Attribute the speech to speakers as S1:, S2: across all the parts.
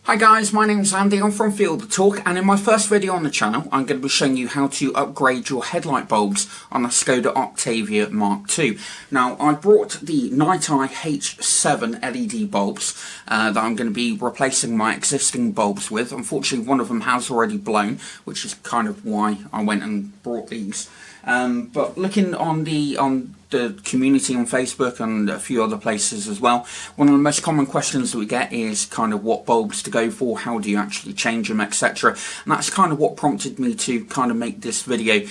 S1: Hi guys, my name's Andy, I'm from Field Talk, and in my first video on the channel I'm going to be showing you how to upgrade your headlight bulbs on a Skoda Octavia MK2. Now, I brought the Nighteye H7 LED bulbs that I'm going to be replacing my existing bulbs with. Unfortunately, one of them has already blown, which is kind of why I went and brought these. But looking on the community on Facebook and a few other places as well, one of the most common questions that we get is kind of what bulbs to go for, how do you actually change them, etc. And that's kind of what prompted me to kind of make this video,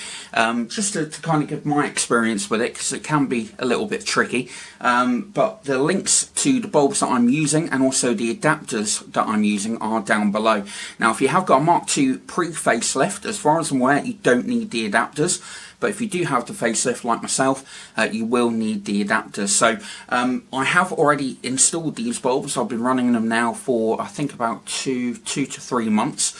S1: just to kind of give my experience with it, because it can be a little bit tricky. But the links to the bulbs that I'm using and also the adapters that I'm using are down below. Now, if you have got a Mark II pre-facelift, as far as I'm aware, you don't need the adapters. But if you do have the facelift like myself, you will need the adapters. So I have already installed these bulbs. I've been running them now for I think about two to 3 months.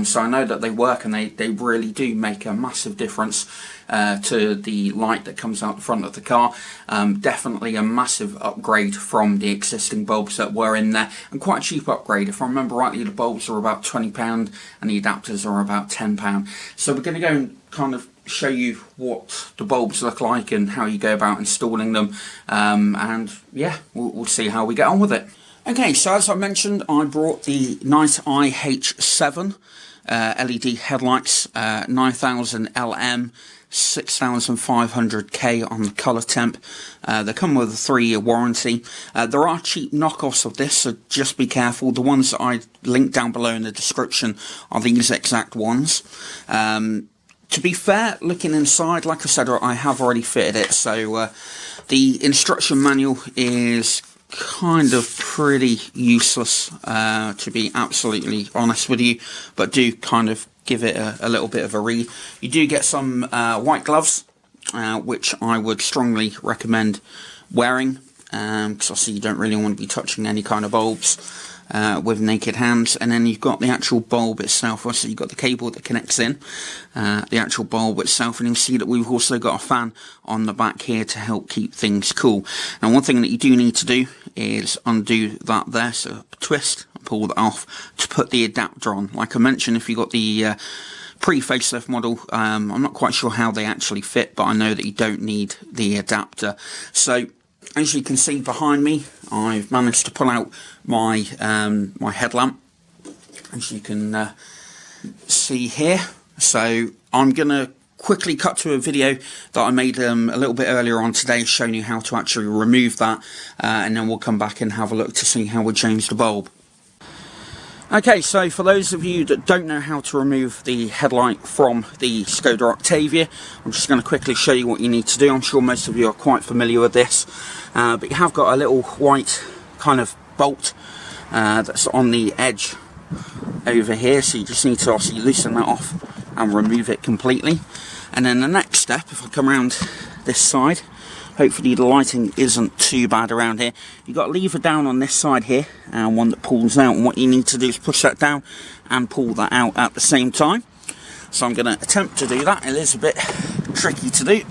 S1: So I know that they work, and they really do make a massive difference to the light that comes out the front of the car. Definitely a massive upgrade from the existing bulbs that were in there, and quite a cheap upgrade. If I remember rightly, the bulbs are about £20 and the adapters are about £10. So we're going to go and kind of show you what the bulbs look like and how you go about installing them, and yeah, we'll see how we get on with it. Okay, so as I mentioned, I brought the Nighteye H7 LED headlights, 9000 LM, 6500K on the colour temp. They come with a 3-year warranty. There are cheap knockoffs of this, so just be careful. The ones that I linked down below in the description are these exact ones. To be fair, looking inside, like I said, I have already fitted it, so the instruction manual is kind of pretty useless, to be absolutely honest with you, but do kind of give it a little bit of a read. You do get some white gloves, which I would strongly recommend wearing, because obviously you don't really want to be touching any kind of bulbs with naked hands. And then you've got the actual bulb itself. So you've got the cable that connects in the actual bulb itself, and you see that we've also got a fan on the back here to help keep things cool. Now, one thing that you do need to do is undo that there, so twist and pull that off to put the adapter on. Like I mentioned, if you've got the pre-facelift model, I'm not quite sure how they actually fit, but I know that you don't need the adapter. So as you can see behind me, I've managed to pull out my my headlamp, as you can see here. So I'm going to quickly cut to a video that I made a little bit earlier on today, showing you how to actually remove that, and then we'll come back and have a look to see how we change the bulb. Okay, so for those of you that don't know how to remove the headlight from the Skoda Octavia, I'm just going to quickly show you what you need to do. I'm sure most of you are quite familiar with this, but you have got a little white kind of bolt that's on the edge over here, so you just need to obviously loosen that off and remove it completely. And then the next step, if I come around this side, hopefully the lighting isn't too bad around here. You've got a lever down on this side here, and one that pulls out, and what you need to do is push that down and pull that out at the same time. So I'm going to attempt to do that. It is a bit tricky to do.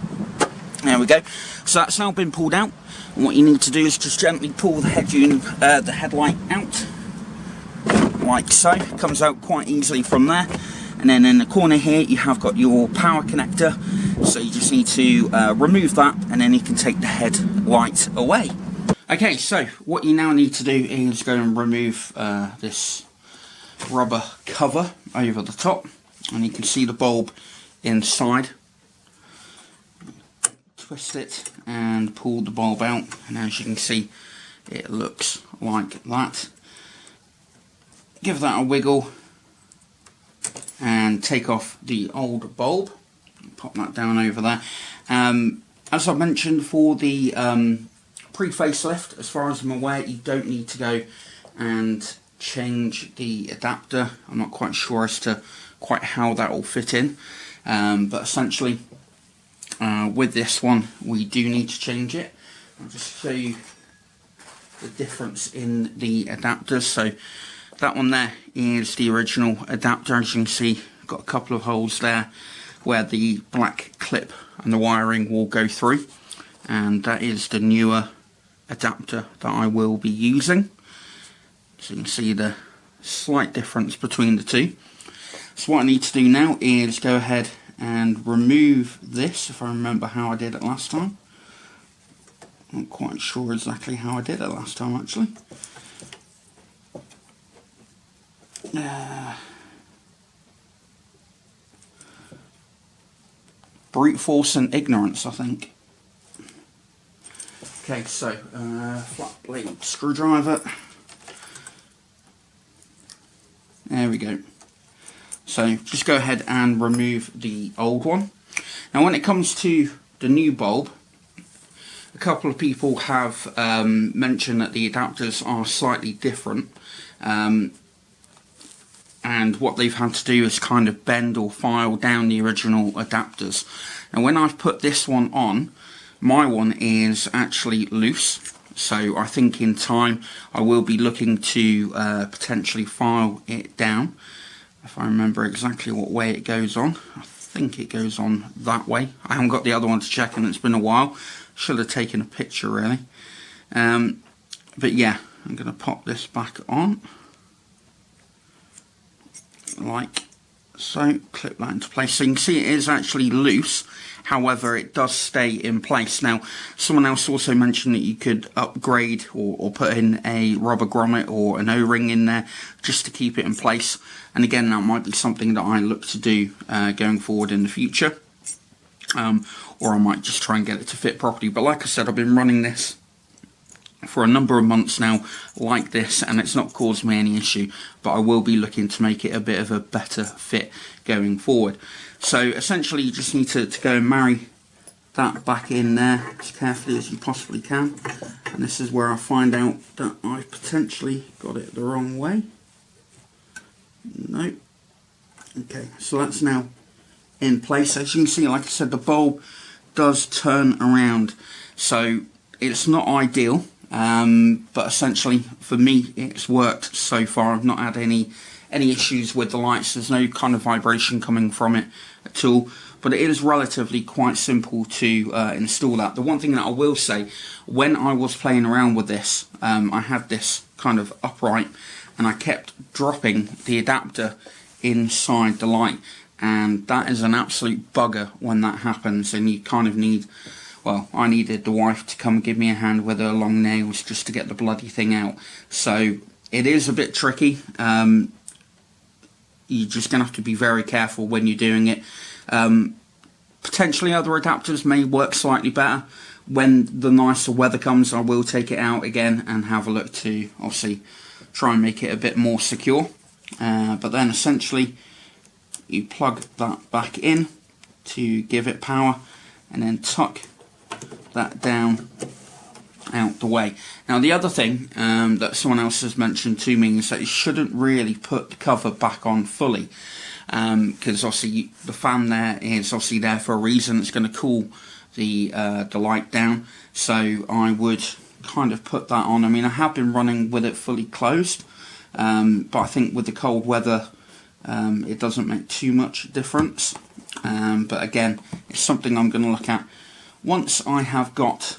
S1: There we go. So that's now been pulled out, and what you need to do is just gently pull the headlight out, like so. It comes out quite easily from there. And then in the corner here you have got your power connector, so you just need to remove that, and then you can take the headlight away. Okay, so what you now need to do is go and remove this rubber cover over the top, and you can see the bulb inside. Twist it and pull the bulb out, and as you can see, it looks like that. Give that a wiggle and take off the old bulb. Pop that down over there. As I mentioned, for the pre-facelift, as far as I'm aware, you don't need to go and change the adapter. I'm not quite sure as to quite how that will fit in, but essentially with this one we do need to change it. I'll just show you the difference in the adapters. So that one there is the original adapter. As you can see, got a couple of holes there where the black clip and the wiring will go through, and that is the newer adapter that I will be using. So you can see the slight difference between the two. So what I need to do now is go ahead and remove this, if I remember how I did it last time. I'm not quite sure exactly how I did it last time, actually. Brute force and ignorance, I think. Okay, so flat blade screwdriver. There we go. So just go ahead and remove the old one. Now when it comes to the new bulb, a couple of people have mentioned that the adapters are slightly different, and what they've had to do is kind of bend or file down the original adapters. Now when I've put this one on, my one is actually loose, so I think in time I will be looking to potentially file it down. If I remember exactly what way it goes on, I think it goes on that way. I haven't got the other one to check and it's been a while. Should have taken a picture really. But yeah, I'm going to pop this back on. Like so, clip that into place. So you can see it is actually loose, however it does stay in place. Now someone else also mentioned that you could upgrade or put in a rubber grommet or an O-ring in there just to keep it in place, and again that might be something that I look to do going forward in the future, or I might just try and get it to fit properly. But like I said, I've been running this for a number of months now like this, and it's not caused me any issue, but I will be looking to make it a bit of a better fit going forward. So essentially you just need to go and marry that back in there as carefully as you possibly can, and this is where I find out that I've potentially got it the wrong way. No. Okay, so that's now in place. As you can see, like I said, the bulb does turn around, so it's not ideal, but essentially for me it's worked so far. I've not had any issues with the lights. There's no kind of vibration coming from it at all, but it is relatively quite simple to install that. The one thing that I will say, when I was playing around with this, I had this kind of upright and I kept dropping the adapter inside the light, and that is an absolute bugger when that happens, and you kind of need, well, I needed the wife to come give me a hand with her long nails just to get the bloody thing out. So it is a bit tricky. You're just going to have to be very careful when you're doing it. Potentially other adapters may work slightly better. When the nicer weather comes, I will take it out again and have a look to obviously try and make it a bit more secure. But then essentially you plug that back in to give it power, and then tuck that down out the way. Now the other thing that someone else has mentioned to me is that you shouldn't really put the cover back on fully, because obviously the fan there is obviously there for a reason. It's going to cool the light down, so I would kind of put that on. I mean, I have been running with it fully closed, but I think with the cold weather it doesn't make too much difference, but again it's something I'm going to look at once I have got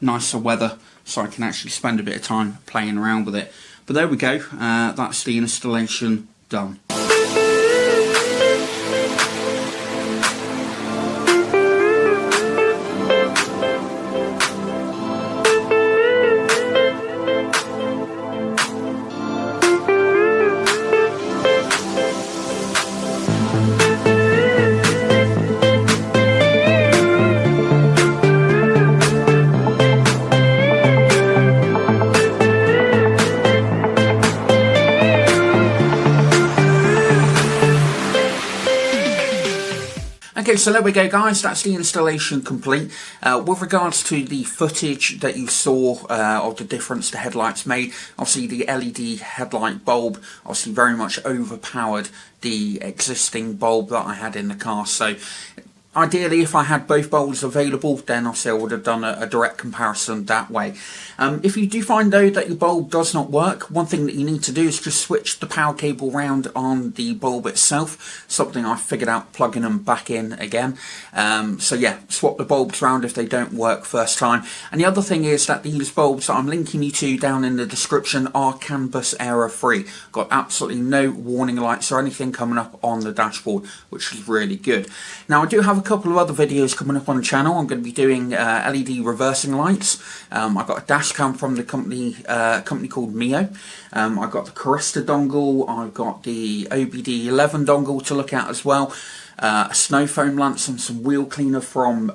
S1: nicer weather, so I can actually spend a bit of time playing around with it. But there we go, that's the installation done. Okay, so there we go guys, that's the installation complete. With regards to the footage that you saw of the difference the headlights made, obviously the LED headlight bulb obviously very much overpowered the existing bulb that I had in the car, so Ideally, if I had both bulbs available, then obviously I would have done a direct comparison that way. If you do find though that your bulb does not work, one thing that you need to do is just switch the power cable round on the bulb itself, something I figured out plugging them back in again. So yeah, swap the bulbs round if they don't work first time. And the other thing is that these bulbs that I'm linking you to down in the description are CAN bus error free. Got absolutely no warning lights or anything coming up on the dashboard, which is really good. Now I do have a couple of other videos coming up on the channel. I'm going to be doing LED reversing lights. I've got a dash cam from the company called Mio. I've got the Carista dongle. I've got the OBD11 dongle to look at as well. A snow foam lamp and some wheel cleaner from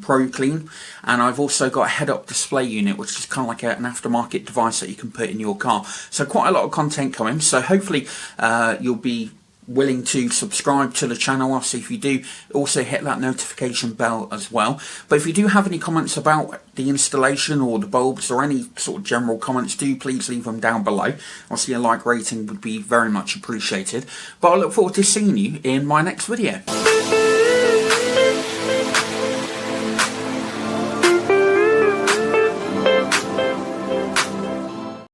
S1: Pro Clean, and I've also got a head-up display unit, which is kind of like an aftermarket device that you can put in your car. So quite a lot of content coming. So hopefully you'll be willing to subscribe to the channel. Obviously, if you do, also hit that notification bell as well. But if you do have any comments about the installation or the bulbs or any sort of general comments, do please leave them down below. Obviously a like rating would be very much appreciated. But I look forward to seeing you in my next video.